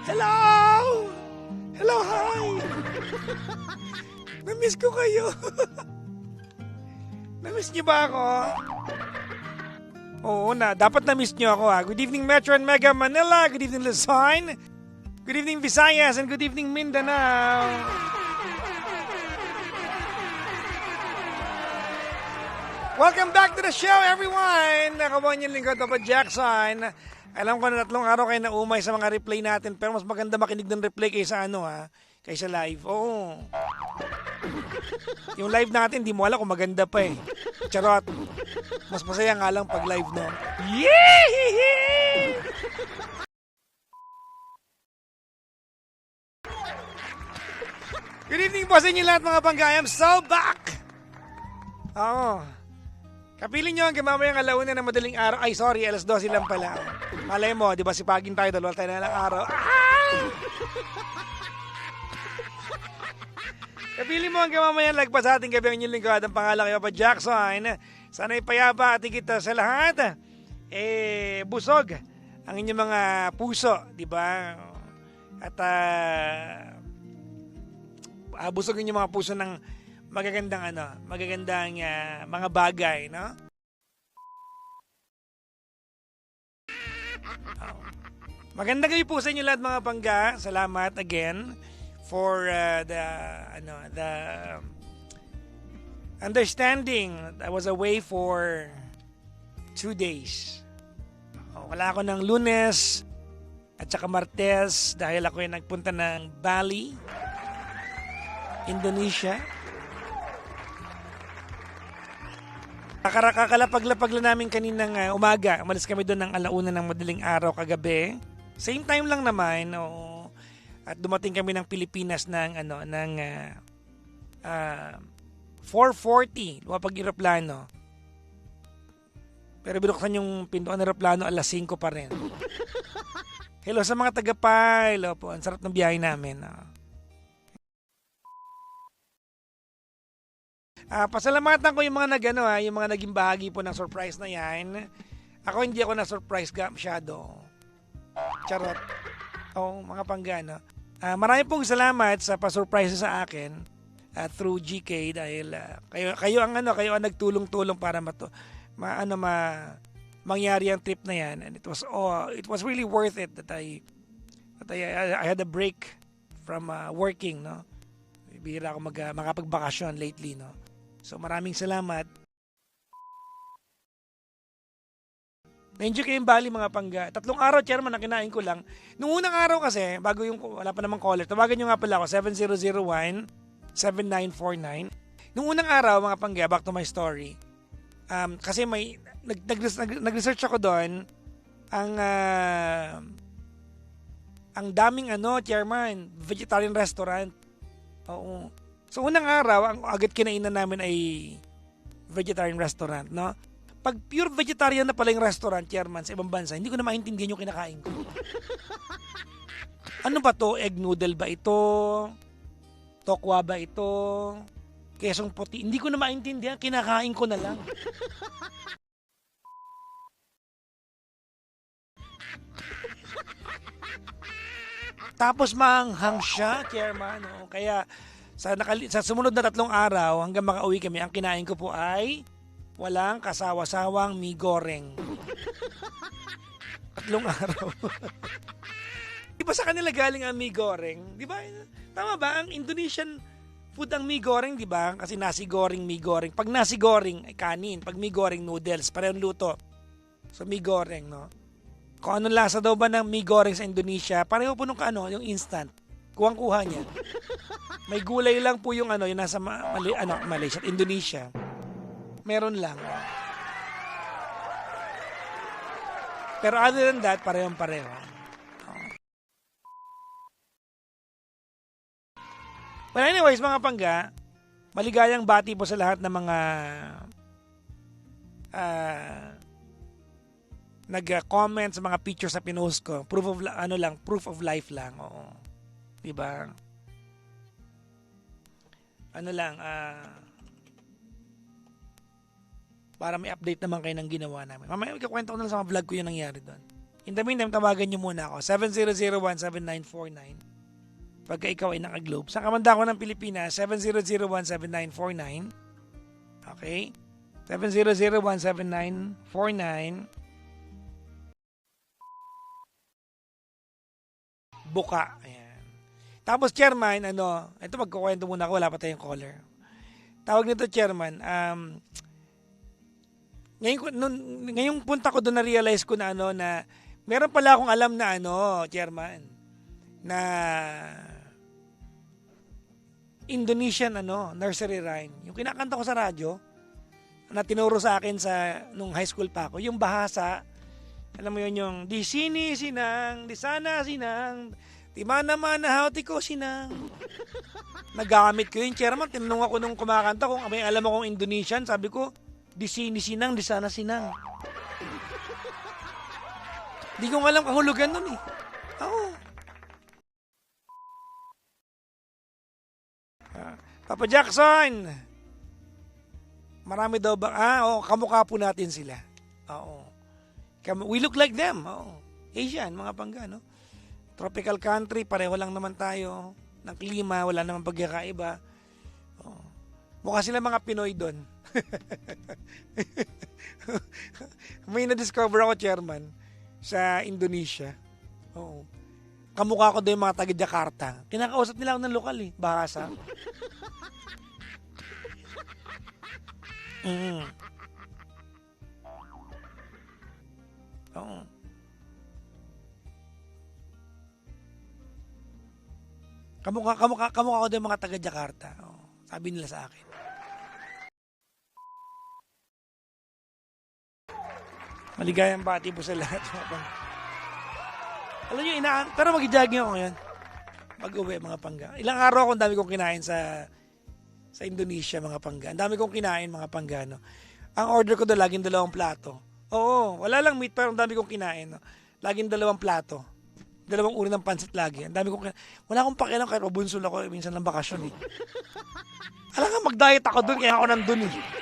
Hello! Hello, hi! Namiss ko kayo. Namiss niyo ba ako? Oo na, dapat namiss niyo ako ha. Good evening Metro and Mega Manila. Good evening Luzon. Good evening Visayas and good evening Mindanao. Welcome back to the show everyone. Nakabuhan yung lingkod Papa Jackson. Alam ko na 3 araw kayo na umay sa mga replay natin pero mas maganda makinig ng replay kaysa kaysa live. Oo. Yung live natin, di mo alam kung maganda pa eh. Charot. Mas masaya nga lang pag live, no? Yee! Good evening po sa inyo lahat mga bangga. I am so back! Oo. Kapiling nyo hanggang mamayang alauna ng madaling araw. Ay, sorry, alas 12 lang pala. Malay mo, di ba si Pagin tayo, dalawa tayo na lang araw. Kapiling mo hanggang mamayang lagpas sa ating gabi ang inyong lingkod. Ang pangalan kayo pa Jackson. Sana'y payapa at kita sa lahat. Busog ang inyong mga puso, di ba? At busog ang inyong mga puso ng magagandang mga bagay, no? Maganda kayo po sa inyo lahat mga pangga. Salamat again for the understanding. I was away for 2 days. Wala ako ng Lunes at saka Martes dahil ako ay nagpunta ng Bali, Indonesia. Kakalapag-lapag lang namin kaninang umaga. Umalis kami doon ng alauna ng madaling araw kagabi. Same time lang naman. At dumating kami ng Pilipinas ng 4:40. Lumapag eroplano. Pero binuksan yung pintuan ng eroplano alas 5 pa rin. Hello sa mga taga-Pai. Hello po. Ang sarap ng biyahe namin. Pasalamatan ko yung mga yung mga naging bahagi po ng surprise na yan. Ako hindi ako na-surprise masyado. Charot. Mga panggano. Marami pong salamat sa pa-surprise sa akin through GK dahil kayo ang nagtulong-tulong para mangyari ang trip na yan, and it was really worth it that I had a break from working, no. Bihira ako makapagbakasyon lately, no. So maraming salamat. Na-enjoy kayong Bali mga pangga. 3 araw, chairman, na kinain ko lang. Nung unang araw kasi, bago wala pa namang caller, tawagan nyo nga pala ako, 7001-7949. Nung unang araw, mga pangga, back to my story. Kasi nag-research ako doon, ang daming chairman, vegetarian restaurant. Oo. So unang araw, ang agad kinainan namin ay vegetarian restaurant, no? Pag pure vegetarian na pala yung restaurant, chairman, sa ibang bansa, hindi ko na maintindihan yung kinakain ko. Ano ba to? Egg noodle ba ito? Tokwa ba ito? Kesong puti? Hindi ko na maintindihan, kinakain ko na lang. Tapos maanghang siya, chairman. No? Kaya sa sumunod na 3 araw, hanggang makauwi kami, ang kinain ko po ay walang kasawa-sawang mi goreng. 3 araw. Di ba sa kanila galing ang mi goreng? Di ba? Tama ba? Ang Indonesian food ang mi goreng, di ba? Kasi nasi goreng, mi goreng. Pag nasi goreng ay kanin. Pag mi goreng, noodles. Parehong luto. So mi goreng, no? Kung anong lasa daw ba ng mi goreng sa Indonesia, pareho po nung yung instant. Kuwang-kuha niya. May gulay lang po yung yung nasa Malaysia at Indonesia. Meron lang. Pero other than that, parehong-pareho. Well anyways, mga pangga, maligayang bati po sa lahat ng mga nag-comment sa mga pictures sa pinost ko. Proof of life lang. Oo. 'Di ba? Para may update naman kayo ng ginawa namin. Mamaya ikakwento ko na lang sa mga vlog ko yung nangyari doon. In the meantime, tawagan nyo muna ako. 70017949. Pagka ikaw ay naka-Globe. Sa kamanda ko ng Pilipinas, 70017949. Okay? 70017949. Buka. Ayan. Tapos, Chairman, ito magkukwento muna ako, wala pa tayong caller. Tawag nito, Chairman, ngayong punta ko doon na-realize ko na na meron pala akong alam na Chairman, na Indonesian nursery rhyme. Yung kinakanta ko sa radyo, na tinuro sa akin nung high school pa ako, yung bahasa, alam mo yun, yung di sini sinang, di sana sinang, di mana-mana hauti ko sinang. Nagamit ko yun, Chairman. Tinanong ako nung kumakanta kung may alam akong Indonesian, sabi ko, di sini sinang, di sana sinang. Di ko alam kahulugan nun eh. Oo. Papa Jackson, marami daw ba? Kamukha po natin sila. Oo. We look like them. Oo. Asian, mga pangga, no? Tropical country, pareho lang naman tayo. Ng klima, wala naman pagkakaiba. Oo. Mukha sila mga Pinoy doon. May na-discover ako, Chairman, sa Indonesia. Oo. Kamukha ko doon yung mga taga Jakarta. Kinakausap nila ako ng lokal eh. Bahasa. Oo. Kamukha ko doon mga taga Jakarta. Oo. Sabi nila sa akin. Maligayang bati po sa lahat. Alam nyo, pero mag-jogging ako ngayon. Pag-uwi, mga pangga. Ilang araw akong dami kong kinain sa Indonesia, mga pangga. Ang dami kong kinain, mga pangga. No? Ang order ko doon, laging 2 plato. Oo, wala lang meat, pero ang dami kong kinain. No? Laging 2 plato. 2 uri ng pansit lagi. Ang dami kong kinain. Wala akong pakialam kahit mabunsul ako minsan ng bakasyon. Eh. Alam nga, mag-diet ako doon, kaya ako nandun eh.